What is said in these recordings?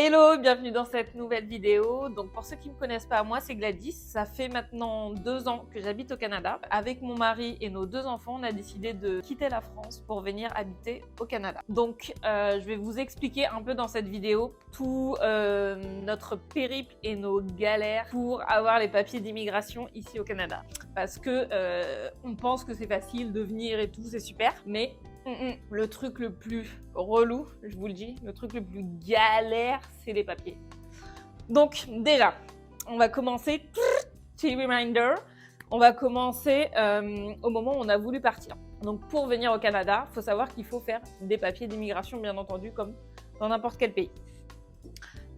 Hello, bienvenue dans cette nouvelle vidéo. Donc pour ceux qui ne me connaissent pas, moi c'est Gladys. Ça fait maintenant 2 ans que j'habite au Canada. Avec mon mari et nos 2 enfants, on a décidé de quitter la France pour venir habiter au Canada. Donc je vais vous expliquer un peu dans cette vidéo tout notre périple et nos galères pour avoir les papiers d'immigration ici au Canada. Parce que on pense que c'est facile de venir et tout, c'est super, mais le truc le plus relou, je vous le dis, le truc le plus galère, c'est les papiers. Donc déjà, on va commencer, petit reminder, on va commencer au moment où on a voulu partir. Donc pour venir au Canada, il faut savoir qu'il faut faire des papiers d'immigration, bien entendu, comme dans n'importe quel pays.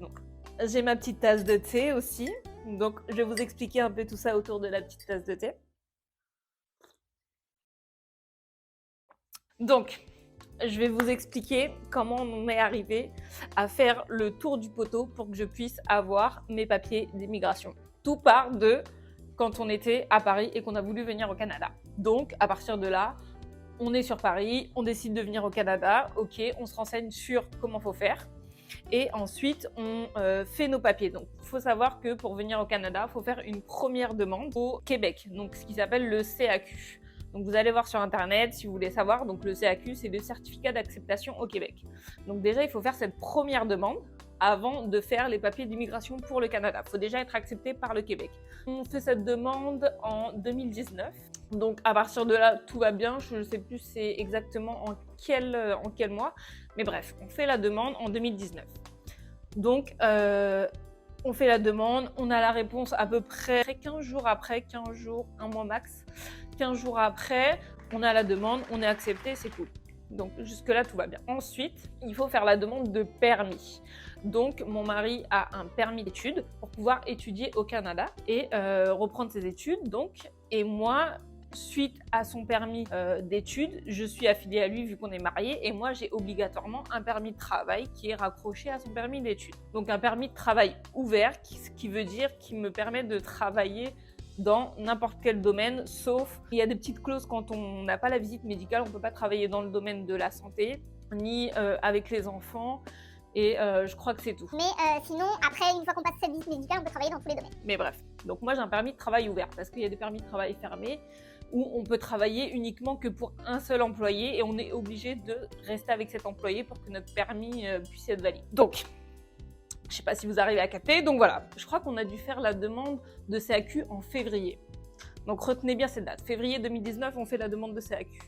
Donc j'ai ma petite tasse de thé aussi, donc je vais vous expliquer un peu tout ça autour de la petite tasse de thé. Donc, je vais vous expliquer comment on est arrivé à faire le tour du poteau pour que je puisse avoir mes papiers d'immigration. Tout part de quand on était à Paris et qu'on a voulu venir au Canada. Donc, à partir de là, on est sur Paris, on décide de venir au Canada, ok, on se renseigne sur comment il faut faire. Et ensuite, on fait nos papiers. Donc, il faut savoir que pour venir au Canada, il faut faire une première demande au Québec, donc ce qui s'appelle le CAQ. Donc vous allez voir sur internet si vous voulez savoir, donc le CAQ c'est le certificat d'acceptation au Québec. Donc déjà il faut faire cette première demande avant de faire les papiers d'immigration pour le Canada. Il faut déjà être accepté par le Québec. On fait cette demande en 2019. Donc à partir de là tout va bien, je ne sais plus c'est exactement en quel mois, mais bref, on fait la demande en 2019. Donc on fait la demande, on a la réponse à peu près 15 jours après, 15 jours, un mois max. 15 jours après, on a la demande, on est accepté, c'est cool. Donc jusque-là, tout va bien. Ensuite, il faut faire la demande de permis. Donc mon mari a un permis d'études pour pouvoir étudier au Canada et reprendre ses études. Donc, et moi, suite à son permis d'études, je suis affiliée à lui vu qu'on est mariés et moi j'ai obligatoirement un permis de travail qui est raccroché à son permis d'études. Donc un permis de travail ouvert, ce qui veut dire qu'il me permet de travailler dans n'importe quel domaine, sauf il y a des petites clauses quand on n'a pas la visite médicale, on ne peut pas travailler dans le domaine de la santé, ni avec les enfants, et je crois que c'est tout. Mais sinon, après, une fois qu'on passe cette visite médicale, on peut travailler dans tous les domaines. Mais bref, donc moi j'ai un permis de travail ouvert, parce qu'il y a des permis de travail fermés, où on peut travailler uniquement que pour un seul employé, et on est obligé de rester avec cet employé pour que notre permis puisse être valide. Donc, je ne sais pas si vous arrivez à capter. Donc voilà, je crois qu'on a dû faire la demande de CAQ en février. Donc retenez bien cette date. Février 2019, on fait la demande de CAQ.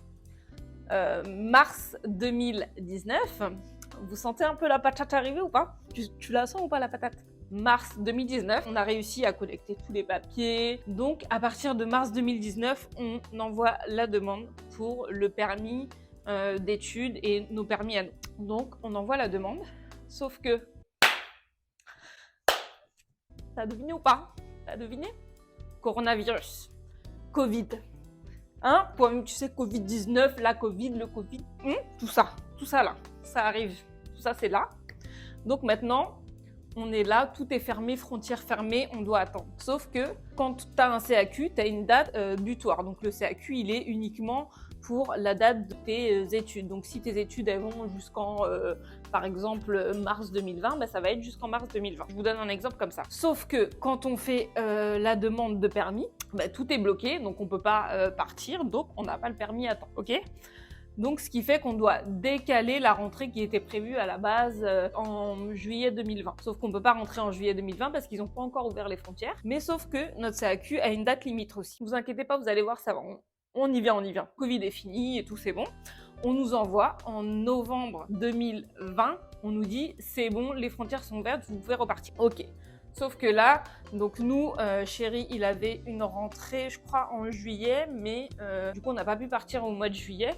Mars 2019, vous sentez un peu la patate arriver ou pas? Tu la sens ou pas la patate? Mars 2019, on a réussi à collecter tous les papiers. Donc à partir de mars 2019, on envoie la demande pour le permis d'études et nos permis à nous. Donc on envoie la demande, sauf que t'as deviné ou pas? T'as deviné? Coronavirus. Covid. Hein? Tu sais, Covid-19, la Covid, le Covid, tout ça là, ça arrive. Tout ça, c'est là. Donc maintenant, on est là, tout est fermé, frontières fermées, on doit attendre. Sauf que quand tu as un CAQ, tu as une date butoir. Donc le CAQ, il est uniquement pour la date de tes études. Donc si tes études elles vont jusqu'en, par exemple, mars 2020, bah, ça va être jusqu'en mars 2020. Je vous donne un exemple comme ça. Sauf que quand on fait la demande de permis, bah, tout est bloqué, donc on ne peut pas partir, donc on n'a pas le permis à temps, ok ? Donc, ce qui fait qu'on doit décaler la rentrée qui était prévue à la base en juillet 2020. Sauf qu'on ne peut pas rentrer en juillet 2020 parce qu'ils n'ont pas encore ouvert les frontières. Mais sauf que notre CAQ a une date limite aussi. Ne vous inquiétez pas, vous allez voir, ça va. On y vient, on y vient. Covid est fini et tout, c'est bon. On nous envoie en novembre 2020. On nous dit, c'est bon, les frontières sont ouvertes, vous pouvez repartir. Ok. Sauf que là, donc nous, Chéri, il avait une rentrée, je crois, en juillet, mais du coup, on n'a pas pu partir au mois de juillet.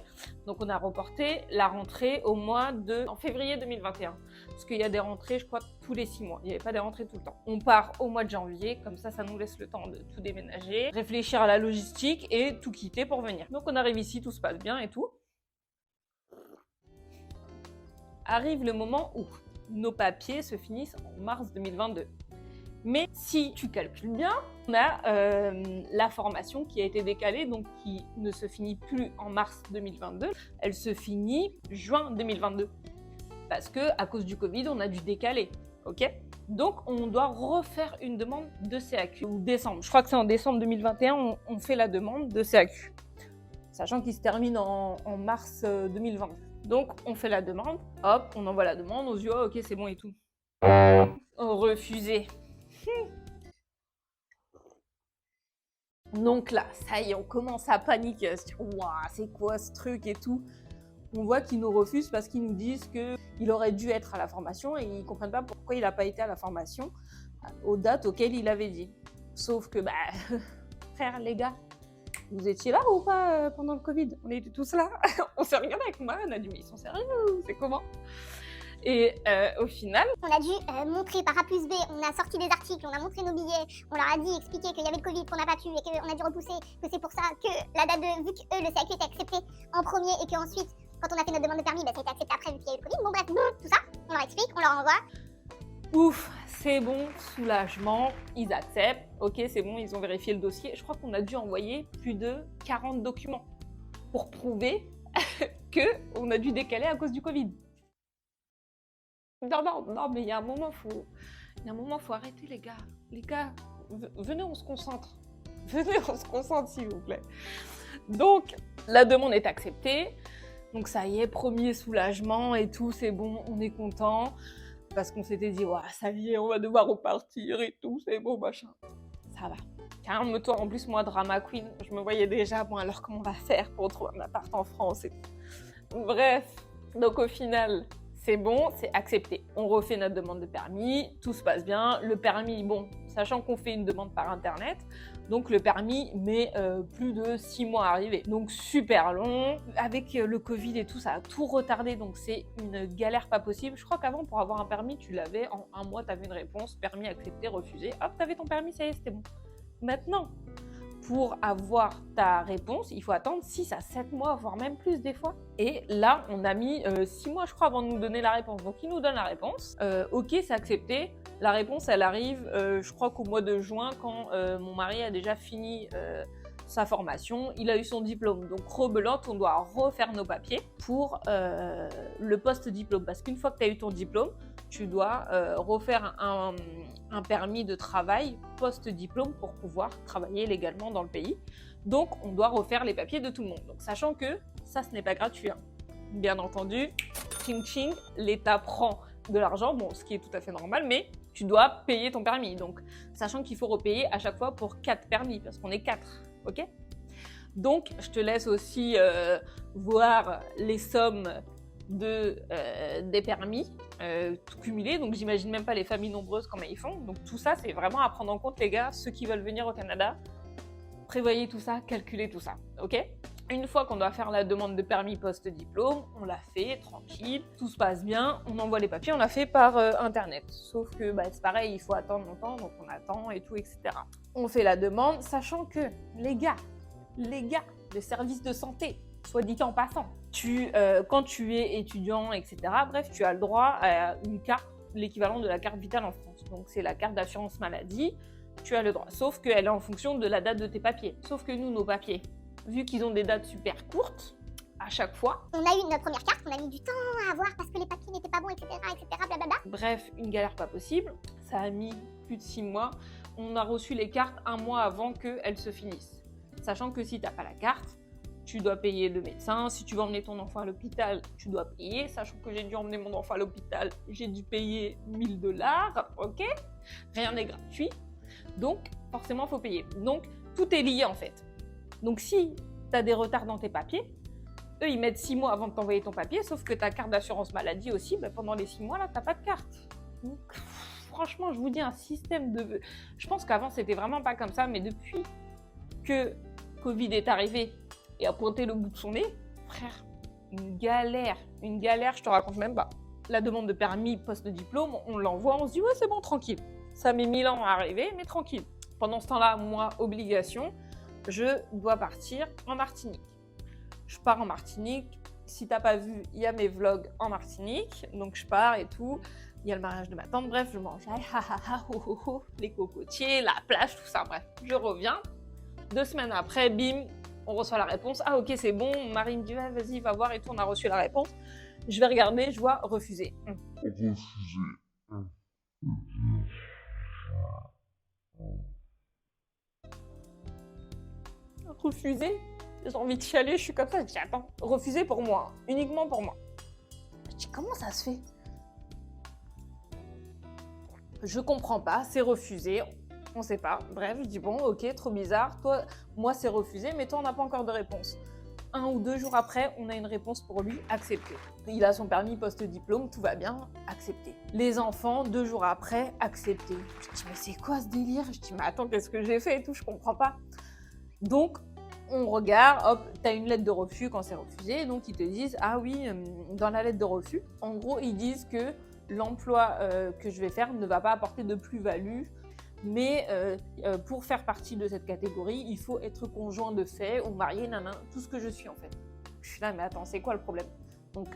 Donc, on a reporté la rentrée en février 2021. Parce qu'il y a des rentrées, je crois, tous les 6 mois. Il n'y avait pas des rentrées tout le temps. On part au mois de janvier, comme ça nous laisse le temps de tout déménager, réfléchir à la logistique et tout quitter pour venir. Donc, on arrive ici, tout se passe bien et tout. Arrive le moment où nos papiers se finissent en mars 2022. Mais si tu calcules bien, on a la formation qui a été décalée, donc qui ne se finit plus en mars 2022, elle se finit juin 2022. Parce que à cause du Covid, on a dû décaler. ok? Donc, on doit refaire une demande de CAQ, ou décembre. Je crois que c'est en décembre 2021, on fait la demande de CAQ, sachant qu'il se termine en mars 2020. Donc, on fait la demande, hop, on envoie la demande, on se dit, oh, ok, c'est bon et tout. Refusé. Donc là, ça y est, on commence à paniquer, à se dire, waouh, c'est quoi ce truc et tout. On voit qu'ils nous refusent parce qu'ils nous disent qu'il aurait dû être à la formation et ils ne comprennent pas pourquoi il n'a pas été à la formation aux dates auxquelles il avait dit. Sauf que, frère, les gars, vous étiez là ou pas pendant le Covid? On était tous là. On s'est regardé avec moi, on a dit, mais ils sont sérieux, c'est comment? Et au final, on a dû montrer par A plus B, on a sorti des articles, on a montré nos billets, on leur a dit, expliqué qu'il y avait le Covid, qu'on n'a pas pu et qu'on a dû repousser, que c'est pour ça que la date de, vu que eux, le CAQ était accepté en premier et qu'ensuite, quand on a fait notre demande de permis, ça a été accepté après vu qu'il y a eu le Covid. Bon bref, tout ça, on leur explique, on leur envoie. Ouf, c'est bon, soulagement, ils acceptent, ok, c'est bon, ils ont vérifié le dossier. Je crois qu'on a dû envoyer plus de 40 documents pour prouver qu'on a dû décaler à cause du Covid. Non, mais il y a un moment, faut arrêter, les gars. Les gars, venez, on se concentre. Venez, on se concentre, s'il vous plaît. Donc, la demande est acceptée. Donc, ça y est, premier soulagement et tout, c'est bon, on est content. Parce qu'on s'était dit, ouais, ça y est, on va devoir repartir et tout, c'est bon, machin. Ça va. Calme-toi. En plus, moi, drama queen, je me voyais déjà, bon, alors comment on va faire pour trouver un appart en France et tout. Bref, donc au final, c'est bon, c'est accepté. On refait notre demande de permis, tout se passe bien. Le permis, bon, sachant qu'on fait une demande par internet, donc le permis met plus de 6 mois à arriver. Donc super long. Avec le Covid et tout, ça a tout retardé, donc c'est une galère pas possible. Je crois qu'avant, pour avoir un permis, tu l'avais en un mois, tu avais une réponse, permis accepté, refusé. Hop, tu avais ton permis, ça y est, c'était bon. Maintenant, pour avoir ta réponse, il faut attendre 6 à 7 mois, voire même plus des fois. Et là, on a mis 6 mois, je crois, avant de nous donner la réponse. Donc, ils nous donnent la réponse. Ok, c'est accepté. La réponse, elle arrive, je crois qu'au mois de juin, quand mon mari a déjà fini sa formation. Il a eu son diplôme. Donc, rebelote, on doit refaire nos papiers pour le post-diplôme. Parce qu'une fois que tu as eu ton diplôme, tu dois refaire un permis de travail post-diplôme pour pouvoir travailler légalement dans le pays. Donc, on doit refaire les papiers de tout le monde. Donc, sachant que ça, ce n'est pas gratuit. Hein. Bien entendu, ching ching, l'État prend de l'argent, bon, ce qui est tout à fait normal, mais tu dois payer ton permis. Donc, sachant qu'il faut repayer à chaque fois pour 4 permis, parce qu'on est 4, ok? Donc, je te laisse aussi voir les sommes des permis tout cumulé, donc j'imagine même pas les familles nombreuses comment ils font. Donc tout ça, c'est vraiment à prendre en compte, les gars, ceux qui veulent venir au Canada, prévoyez tout ça, calculez tout ça, ok? Une fois qu'on doit faire la demande de permis post-diplôme, on l'a fait, tranquille, tout se passe bien, on envoie les papiers, on l'a fait par internet. Sauf que c'est pareil, il faut attendre longtemps, donc on attend et tout, etc. On fait la demande, sachant que, les gars, le service de santé, soit dit en passant, quand tu es étudiant, etc., bref, tu as le droit à une carte, l'équivalent de la carte vitale en France. Donc, c'est la carte d'assurance maladie, tu as le droit. Sauf qu'elle est en fonction de la date de tes papiers. Sauf que nous, nos papiers, vu qu'ils ont des dates super courtes, à chaque fois... On a eu notre première carte, on a mis du temps à avoir parce que les papiers n'étaient pas bons, etc., blablabla. Bref, une galère pas possible. Ça a mis plus de 6 mois. On a reçu les cartes un mois avant qu'elles se finissent. Sachant que si tu n'as pas la carte, tu dois payer le médecin. Si tu veux emmener ton enfant à l'hôpital, tu dois payer. Sachant que j'ai dû emmener mon enfant à l'hôpital, j'ai dû payer 1000 $, ok? Rien n'est gratuit. Donc, forcément, il faut payer. Donc, tout est lié en fait. Donc, si tu as des retards dans tes papiers, eux, ils mettent 6 mois avant de t'envoyer ton papier, sauf que ta carte d'assurance maladie aussi, pendant les 6 mois, là, tu n'as pas de carte. Donc, franchement, je vous dis, un système de... Je pense qu'avant, c'était vraiment pas comme ça, mais depuis que Covid est arrivé et a pointé le bout de son nez, frère, une galère, je te raconte même pas. La demande de permis post-diplôme, on l'envoie, on se dit, ouais, c'est bon, tranquille. Ça met 1000 ans à arriver, mais tranquille. Pendant ce temps-là, moi, obligation, je dois partir en Martinique. Je pars en Martinique. Si t'as pas vu, il y a mes vlogs en Martinique. Donc je pars et tout. Il y a le mariage de ma tante. Bref, je mange les cocotiers, la plage, tout ça. Bref, je reviens. 2 semaines après, bim, on reçoit la réponse. Ah ok, c'est bon. Marie me dit, ouais, vas-y, va voir et tout. On a reçu la réponse. Je vais regarder, je vois refusé. Refuser? J'ai envie de chialer, je suis comme ça, je dis attends, refuser pour moi, uniquement pour moi. Je dis comment ça se fait? Je comprends pas, c'est refusé, on sait pas. Bref, je dis bon, ok, trop bizarre. Toi, moi c'est refusé, mais toi on n'a pas encore de réponse. 1 ou 2 jours après, on a une réponse pour lui, accepté. Il a son permis post-diplôme, tout va bien, accepté. Les enfants, 2 jours après, accepté. Je dis mais c'est quoi ce délire? Je dis mais attends, qu'est-ce que j'ai fait et tout, je comprends pas. Donc on regarde, hop, t'as une lettre de refus quand c'est refusé, donc ils te disent ah oui, dans la lettre de refus, en gros ils disent que l'emploi que je vais faire ne va pas apporter de plus-value, mais pour faire partie de cette catégorie, il faut être conjoint de fait ou marié, tout ce que je suis en fait. Je suis là, mais attends, c'est quoi le problème? Donc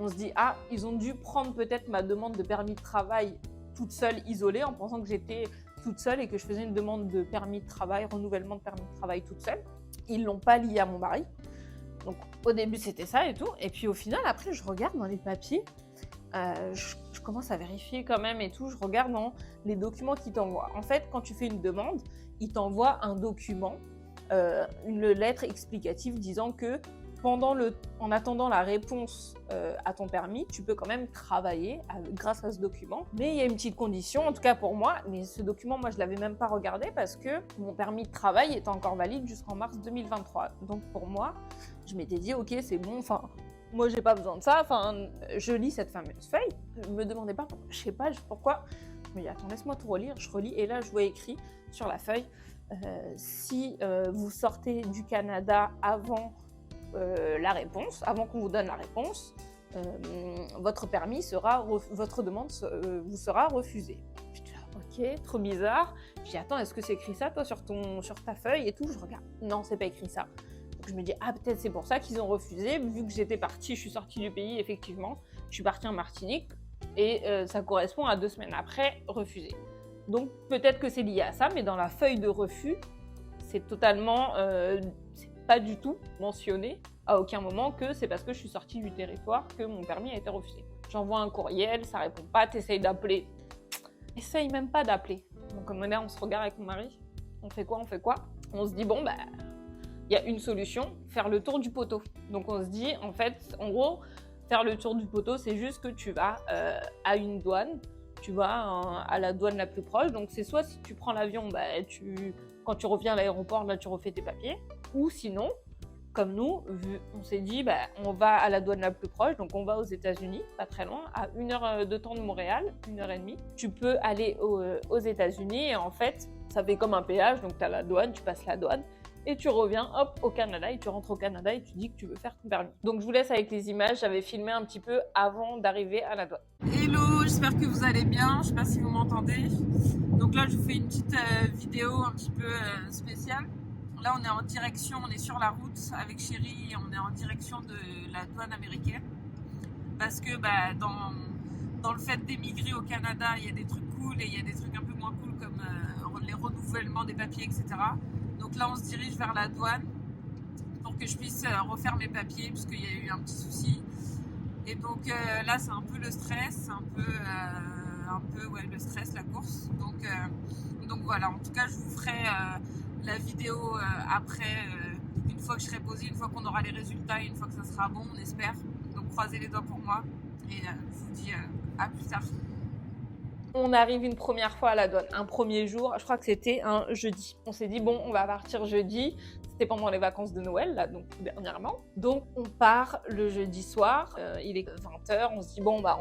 on se dit, ah, ils ont dû prendre peut-être ma demande de permis de travail toute seule, isolée, en pensant que j'étais toute seule et que je faisais une demande de permis de travail, renouvellement de permis de travail toute seule. Ils l'ont pas lié à mon mari. Donc au début c'était ça et tout, et puis au final après je regarde dans les papiers, je commence à vérifier quand même et tout, je regarde dans les documents qu'ils t'envoient. En fait quand tu fais une demande, ils t'envoient un document, une lettre explicative disant que en attendant la réponse à ton permis, tu peux quand même travailler grâce à ce document. Mais il y a une petite condition, en tout cas pour moi, mais ce document, moi, je ne l'avais même pas regardé parce que mon permis de travail est encore valide jusqu'en mars 2023. Donc pour moi, je m'étais dit, ok, c'est bon, enfin, moi, j'ai pas besoin de ça. Enfin, je lis cette fameuse feuille. Je me demandais pas, je sais pas pourquoi. Je me dis, attends, laisse-moi tout relire. Je relis et là, je vois écrit sur la feuille, si vous sortez du Canada avant la réponse, avant qu'on vous donne la réponse, votre permis votre demande vous sera refusée. Je dis, ok, trop bizarre. Je dis, attends, est-ce que c'est écrit ça, toi, sur ta feuille et tout? Je regarde, non, c'est pas écrit ça. Donc je me dis, ah, peut-être c'est pour ça qu'ils ont refusé, vu que j'étais partie, je suis sortie du pays, effectivement, je suis partie en Martinique, et ça correspond à 2 semaines après, refusé. Donc peut-être que c'est lié à ça, mais dans la feuille de refus, c'est totalement... pas du tout mentionné à aucun moment que c'est parce que je suis sortie du territoire que mon permis a été refusé. J'envoie un courriel, ça répond pas, t'essayes d'appeler. Essaye même pas d'appeler. Donc là, on se regarde avec mon mari. On fait quoi? On se dit, bon, bah, il y a une solution, faire le tour du poteau. Donc on se dit, en fait, en gros, faire le tour du poteau, c'est juste que tu vas à une douane, tu vas à la douane la plus proche. Donc c'est soit si tu prends l'avion, bah, quand tu reviens à l'aéroport, là, tu refais tes papiers. Ou sinon, comme nous, on s'est dit, bah, on va à la douane la plus proche, donc on va aux États-Unis, pas très loin, à 1 heure de temps de Montréal, 1h30. Tu peux aller aux États-Unis et en fait, ça fait comme un péage, donc tu as la douane, tu passes la douane et tu reviens, hop, au Canada et tu rentres au Canada et tu dis que tu veux faire ton permis. Donc je vous laisse avec les images, j'avais filmé un petit peu avant d'arriver à la douane. Hello, j'espère que vous allez bien, je sais pas si vous m'entendez. Donc là, je vous fais une petite vidéo un petit peu spéciale. Là, on est en direction, on est sur la route avec Chérie, on est en direction de la douane américaine. Parce que bah, dans le fait d'émigrer au Canada, il y a des trucs cool et il y a des trucs un peu moins cool comme les renouvellements des papiers, etc. Donc là, on se dirige vers la douane pour que je puisse refaire mes papiers puisqu'il y a eu un petit souci. Et donc là, c'est un peu le stress, un peu ouais, le stress, la course. Donc voilà, en tout cas, je vous ferai la vidéo après, une fois que je serai posée, une fois qu'on aura les résultats, une fois que ça sera bon, on espère. Donc croisez les doigts pour moi et je vous dis à plus tard. On arrive une première fois à la douane, un premier jour, je crois que c'était un jeudi. On s'est dit bon, on va partir jeudi. C'était pendant les vacances de Noël, là, donc dernièrement. Donc on part le jeudi soir, il est 20h, on se dit bon bah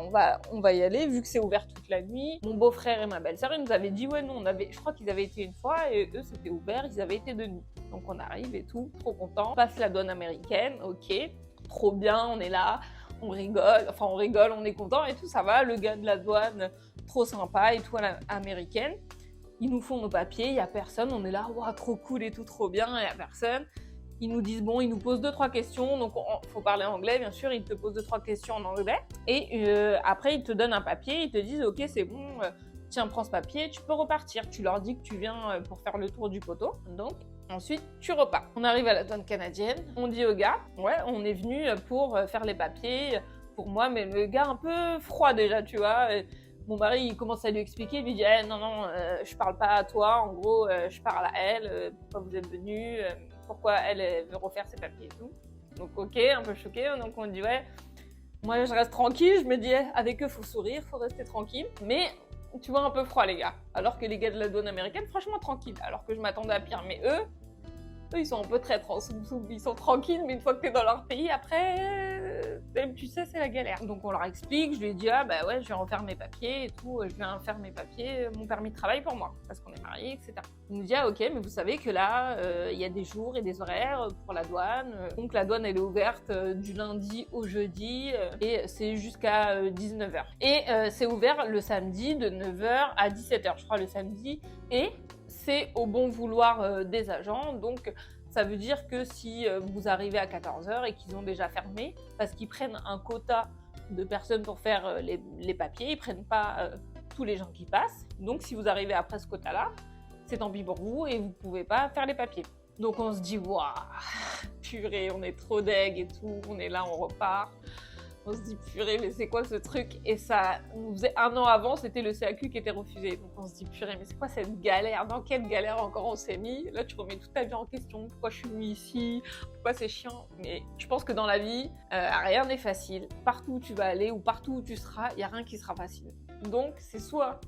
on va y aller vu que c'est ouvert toute la nuit. Mon beau-frère et ma belle-sœur, ils nous avaient dit ouais non, je crois qu'ils avaient été une fois et eux c'était ouvert, ils avaient été de nuit. Donc on arrive et tout, trop content. On passe la douane américaine, ok, trop bien, on est là, on rigole, on est content et tout, ça va, le gars de la douane, trop sympa et tout à l'américaine. Ils nous font nos papiers, il n'y a personne, on est là, wow, trop cool et tout, trop bien, il n'y a personne. Ils nous disent, bon, ils nous posent 2-3 questions, donc il faut parler anglais, bien sûr, ils te posent 2-3 questions en anglais. Et après, ils te donnent un papier, ils te disent, ok, c'est bon, tiens, prends ce papier, tu peux repartir. Tu leur dis que tu viens pour faire le tour du poteau, donc ensuite, tu repars. On arrive à la douane canadienne, on dit au gars, ouais, on est venu pour faire les papiers, pour moi, mais le gars un peu froid déjà, tu vois. Mon mari, il commence à lui expliquer, il lui dit eh, non, non, je parle pas à toi, en gros, je parle à elle, pourquoi vous êtes venus, pourquoi elle veut refaire ses papiers et tout. Donc ok, un peu choqué, donc on dit ouais, moi je reste tranquille, je me dis avec eux faut sourire, faut rester tranquille, mais tu vois un peu froid les gars. Alors que les gars de la douane américaine, franchement tranquille, alors que je m'attendais à pire, mais eux ils sont un peu traîtres, ils sont tranquilles, mais une fois que t'es dans leur pays, après, tu sais, c'est la galère. Donc on leur explique, je lui ai dit, ah bah ouais, je vais refaire mes papiers et tout, je viens faire mes papiers, mon permis de travail pour moi, parce qu'on est mariés, etc. Il nous dit, ah ok, mais vous savez que là, il y a des jours et des horaires pour la douane. Donc la douane, elle est ouverte du lundi au jeudi, et c'est jusqu'à 19h. Et c'est ouvert le samedi de 9h à 17h, je crois, le samedi, et c'est au bon vouloir des agents, donc ça veut dire que si vous arrivez à 14h et qu'ils ont déjà fermé, parce qu'ils prennent un quota de personnes pour faire les papiers, ils prennent pas tous les gens qui passent, donc si vous arrivez après ce quota-là, c'est tant pis pour vous et vous pouvez pas faire les papiers. Donc on se dit, waouh, purée, on est trop deg et tout, on est là, on repart. On se dit purée, mais c'est quoi ce truc? Et ça nous faisait 1 an avant, c'était le CAQ qui était refusé. Donc on se dit purée, mais c'est quoi cette galère? Dans quelle galère encore on s'est mis? Là, tu remets toute ta vie en question. Pourquoi je suis venue ici? Pourquoi c'est chiant? Mais je pense que dans la vie, rien n'est facile. Partout où tu vas aller ou partout où tu seras, il n'y a rien qui sera facile. Donc c'est soit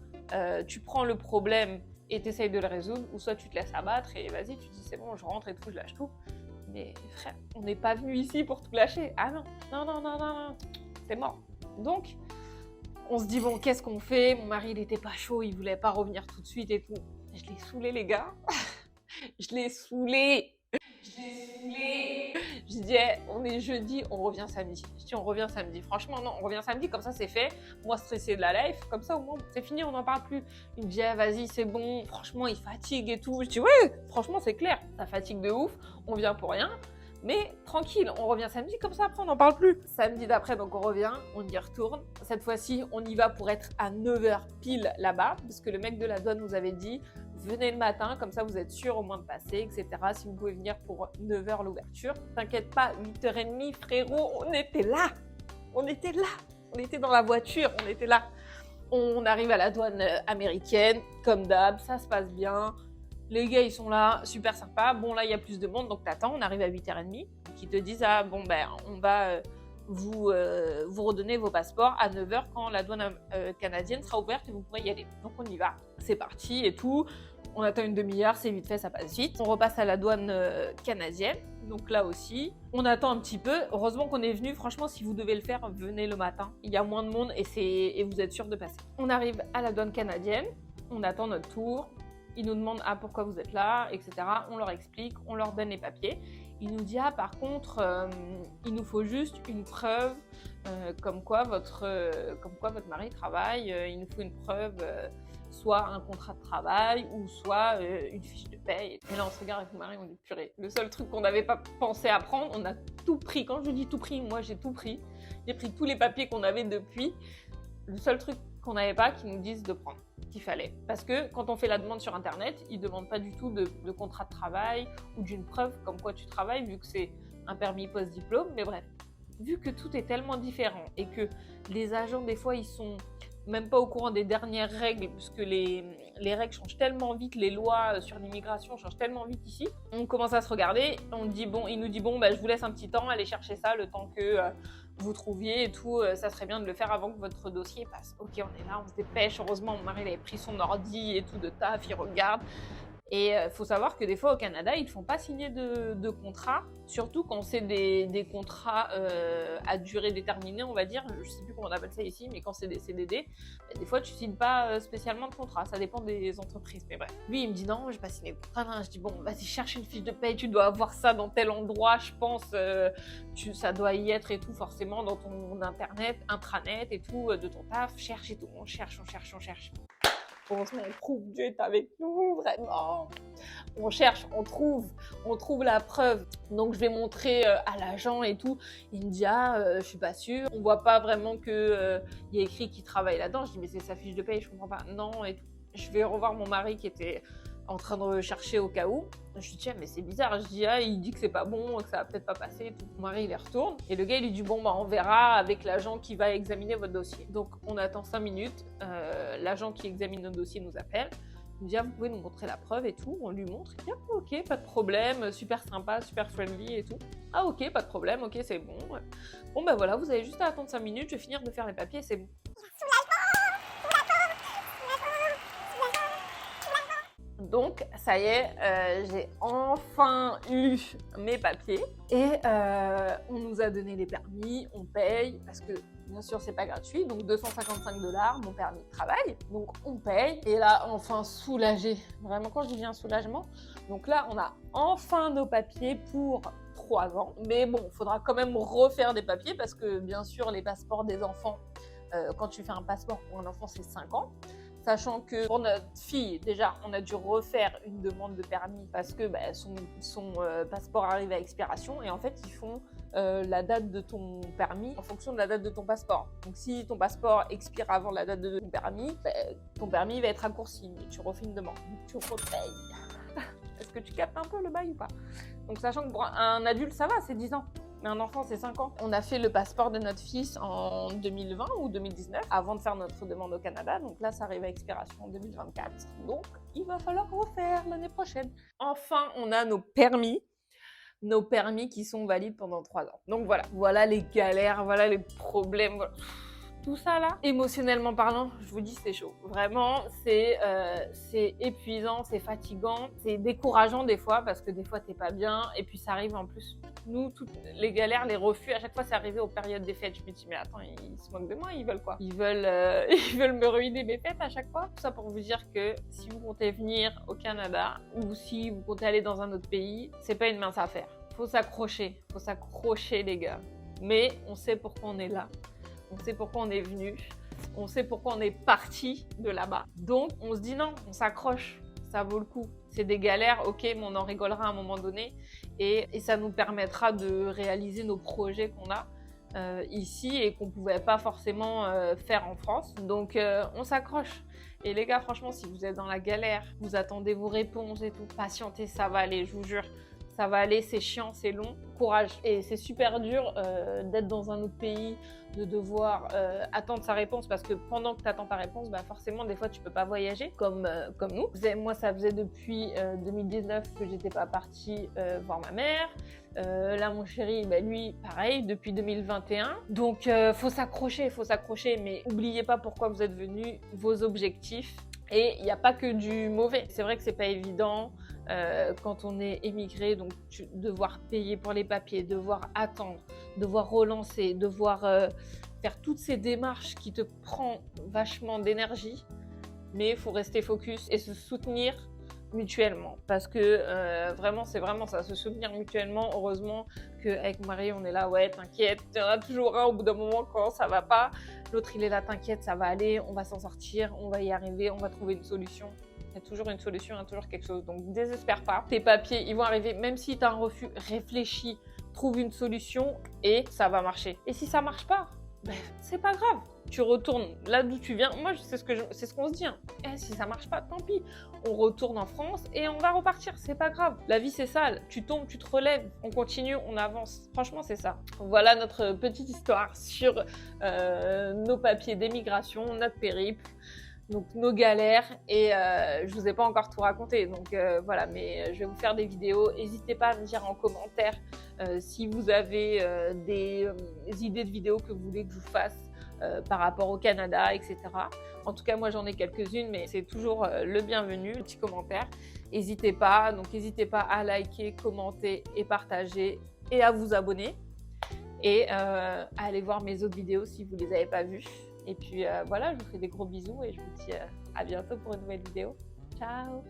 tu prends le problème et tu essayes de le résoudre, ou soit tu te laisses abattre et vas-y, tu dis c'est bon, je rentre et tout, je lâche tout. Mais frère, on n'est pas venu ici pour tout lâcher. Ah non, non, non, non, non, non, c'est mort. Donc, on se dit, bon, qu'est-ce qu'on fait? Mon mari, il était pas chaud, il voulait pas revenir tout de suite et tout. Je l'ai saoulé, les gars. Je l'ai saoulé. Je dis, hey, on est jeudi, on revient samedi. Je dis, on revient samedi. Franchement, non, on revient samedi, comme ça, c'est fait. Moi, stressé de la life, comme ça, au moins, c'est fini, on n'en parle plus. Il me dit, ah, vas-y, c'est bon. Franchement, il fatigue et tout. Je dis, ouais, franchement, c'est clair. Ça fatigue de ouf. On vient pour rien. Mais tranquille, on revient samedi, comme ça, après, on n'en parle plus. Samedi d'après, donc on revient, on y retourne. Cette fois-ci, on y va pour être à 9h pile là-bas, parce que le mec de la douane nous avait dit, venez le matin, comme ça vous êtes sûr au moins de passer, etc. Si vous pouvez venir pour 9h l'ouverture. T'inquiète pas, 8h30, frérot, on était là. On était là. On était dans la voiture, on était là. On arrive à la douane américaine, comme d'hab, ça se passe bien. Les gars, ils sont là, super sympas. Bon, là, il y a plus de monde, donc t'attends. On arrive à 8h30. Qui te disent, ah bon, ben, on va vous redonner vos passeports à 9h quand la douane canadienne sera ouverte et vous pourrez y aller. Donc, on y va. C'est parti et tout. On attend une demi-heure, c'est vite fait, ça passe vite. On repasse à la douane canadienne. Donc là aussi, on attend un petit peu. Heureusement qu'on est venu. Franchement, si vous devez le faire, venez le matin. Il y a moins de monde et vous êtes sûr de passer. On arrive à la douane canadienne. On attend notre tour. Ils nous demandent ah, pourquoi vous êtes là, etc. On leur explique, on leur donne les papiers. Il nous dit ah, par contre, il nous faut juste une preuve comme quoi votre mari travaille. Il nous faut une preuve, soit un contrat de travail ou soit une fiche de paye. Et là, on se regarde avec mon mari, on dit purée. Le seul truc qu'on n'avait pas pensé à prendre, on a tout pris. Quand je dis tout pris, moi j'ai tout pris. J'ai pris tous les papiers qu'on avait depuis. Le seul truc qu'on n'avait pas, qu'ils nous disent de prendre, qu'il fallait. Parce que quand on fait la demande sur Internet, ils ne demandent pas du tout de contrat de travail ou d'une preuve comme quoi tu travailles, vu que c'est un permis post-diplôme. Mais bref, vu que tout est tellement différent et que les agents, des fois, ils sont même pas au courant des dernières règles, puisque les règles changent tellement vite, les lois sur l'immigration changent tellement vite ici. On commence à se regarder, il nous dit bon, bah, je vous laisse un petit temps, allez chercher ça le temps que vous trouviez et tout, ça serait bien de le faire avant que votre dossier passe. Ok, on est là, on se dépêche, heureusement mon mari il avait pris son ordi et tout de taf, il regarde. Et il faut savoir que des fois au Canada, ils ne font pas signer de contrat, surtout quand c'est des contrats à durée déterminée, on va dire. Je ne sais plus comment on appelle ça ici, mais quand c'est des CDD, des fois tu ne signes pas spécialement de contrat, ça dépend des entreprises. Mais bref, lui il me dit non, je ne vais pas signer de contrat. Non. Je dis bon, vas-y, cherche une fiche de paye, tu dois avoir ça dans tel endroit, je pense, ça doit y être et tout, forcément, dans ton intranet et tout, de ton taf, cherche et tout. On cherche. Heureusement, on trouve, Dieu est avec nous, vraiment. On cherche, on trouve la preuve. Donc, je vais montrer à l'agent et tout. Il me dit, je suis pas sûre. On voit pas vraiment qu'il y a écrit qu'il travaille là-dedans. Je dis, mais c'est sa fiche de paye, je comprends pas. Non, et tout. Je vais revoir mon mari qui était en train de rechercher au cas où. Je lui dis, mais c'est bizarre. Je dis, il dit que c'est pas bon, que ça va peut-être pas passer. Mon mari, il les retourne. Et le gars, il lui dit, bon, on verra avec l'agent qui va examiner votre dossier. Donc, on attend 5 minutes. L'agent qui examine notre dossier nous appelle. Il nous dit, vous pouvez nous montrer la preuve et tout. On lui montre. Il dit, ok, pas de problème. Super sympa, super friendly et tout. Ah, ok, pas de problème. Ok, c'est bon. Bon, voilà, vous avez juste à attendre 5 minutes. Je vais finir de faire les papiers, c'est bon. Donc, ça y est, j'ai enfin eu mes papiers et on nous a donné les permis, on paye parce que bien sûr c'est pas gratuit, donc 255 $, mon permis de travail, donc on paye et là enfin soulagé, vraiment quand je dis un soulagement, donc là on a enfin nos papiers pour 3 ans, mais bon, il faudra quand même refaire des papiers parce que bien sûr les passeports des enfants, quand tu fais un passeport pour un enfant c'est 5 ans. Sachant que pour notre fille, déjà, on a dû refaire une demande de permis parce que son passeport arrive à expiration et en fait, ils font la date de ton permis en fonction de la date de ton passeport. Donc, si ton passeport expire avant la date de ton permis va être raccourci et tu refais une demande. Donc, tu repayes. Est-ce que tu captes un peu le bail ou pas? Donc, sachant que pour un adulte, ça va, c'est 10 ans. Mais un enfant, c'est 5 ans. On a fait le passeport de notre fils en 2020 ou 2019 avant de faire notre demande au Canada. Donc là, ça arrive à expiration en 2024. Donc, il va falloir refaire l'année prochaine. Enfin, on a nos permis qui sont valides pendant 3 ans. Donc voilà les galères, voilà les problèmes. Voilà. Tout ça là, émotionnellement parlant, je vous dis c'est chaud. Vraiment, c'est épuisant, c'est fatigant, c'est décourageant des fois parce que des fois t'es pas bien et puis ça arrive en plus. Nous, toutes les galères, les refus, à chaque fois c'est arrivé aux périodes des fêtes. Je me dis mais attends, ils se moquent de moi, ils veulent quoi? Ils veulent me ruiner mes fêtes à chaque fois. Tout ça pour vous dire que si vous comptez venir au Canada ou si vous comptez aller dans un autre pays, c'est pas une mince affaire. Faut s'accrocher les gars. Mais on sait pourquoi on est là. On sait pourquoi on est venu, on sait pourquoi on est parti de là-bas. Donc, on se dit non, on s'accroche, ça vaut le coup. C'est des galères, ok, mais on en rigolera à un moment donné et ça nous permettra de réaliser nos projets qu'on a ici et qu'on ne pouvait pas forcément faire en France. Donc, on s'accroche. Et les gars, franchement, si vous êtes dans la galère, vous attendez vos réponses et tout, patientez, ça va aller, je vous jure. Ça va aller, c'est chiant, c'est long, courage. Et c'est super dur d'être dans un autre pays, de devoir attendre sa réponse parce que pendant que tu attends ta réponse, forcément, des fois, tu peux pas voyager comme nous. Moi, ça faisait depuis 2019 que j'étais pas partie voir ma mère. Là, mon chéri, lui, pareil, depuis 2021. Donc, faut s'accrocher, mais n'oubliez pas pourquoi vous êtes venus, vos objectifs. Et il n'y a pas que du mauvais. C'est vrai que c'est pas évident quand on est émigré, donc devoir payer pour les papiers, devoir attendre, devoir relancer, devoir faire toutes ces démarches qui te prend vachement d'énergie. Mais il faut rester focus et se soutenir mutuellement. Parce que vraiment, c'est vraiment ça, se soutenir mutuellement. Heureusement qu'avec Marie, on est là, ouais, t'inquiète, il y en a toujours un au bout d'un moment quand ça va pas. L'autre, il est là, t'inquiète, ça va aller, on va s'en sortir, on va y arriver, on va trouver une solution. Il y a toujours une solution, il y a toujours quelque chose. Donc, désespère pas. Tes papiers, ils vont arriver. Même si tu as un refus, réfléchis, trouve une solution et ça va marcher. Et si ça marche pas, c'est pas grave. Tu retournes là d'où tu viens. Moi, c'est ce qu'on se dit. Si ça marche pas, tant pis. On retourne en France et on va repartir. C'est pas grave. La vie, c'est ça. Tu tombes, tu te relèves. On continue, on avance. Franchement, c'est ça. Voilà notre petite histoire sur nos papiers d'émigration, notre périple. Donc nos galères et je vous ai pas encore tout raconté, donc voilà, mais je vais vous faire des vidéos. N'hésitez pas à me dire en commentaire si vous avez des idées de vidéos que vous voulez que je vous fasse par rapport au Canada, etc. En tout cas, moi j'en ai quelques-unes, mais c'est toujours le bienvenu, petit commentaire. N'hésitez pas à liker, commenter et partager et à vous abonner et à aller voir mes autres vidéos si vous les avez pas vues. Et puis voilà, je vous fais des gros bisous et je vous dis à bientôt pour une nouvelle vidéo. Ciao!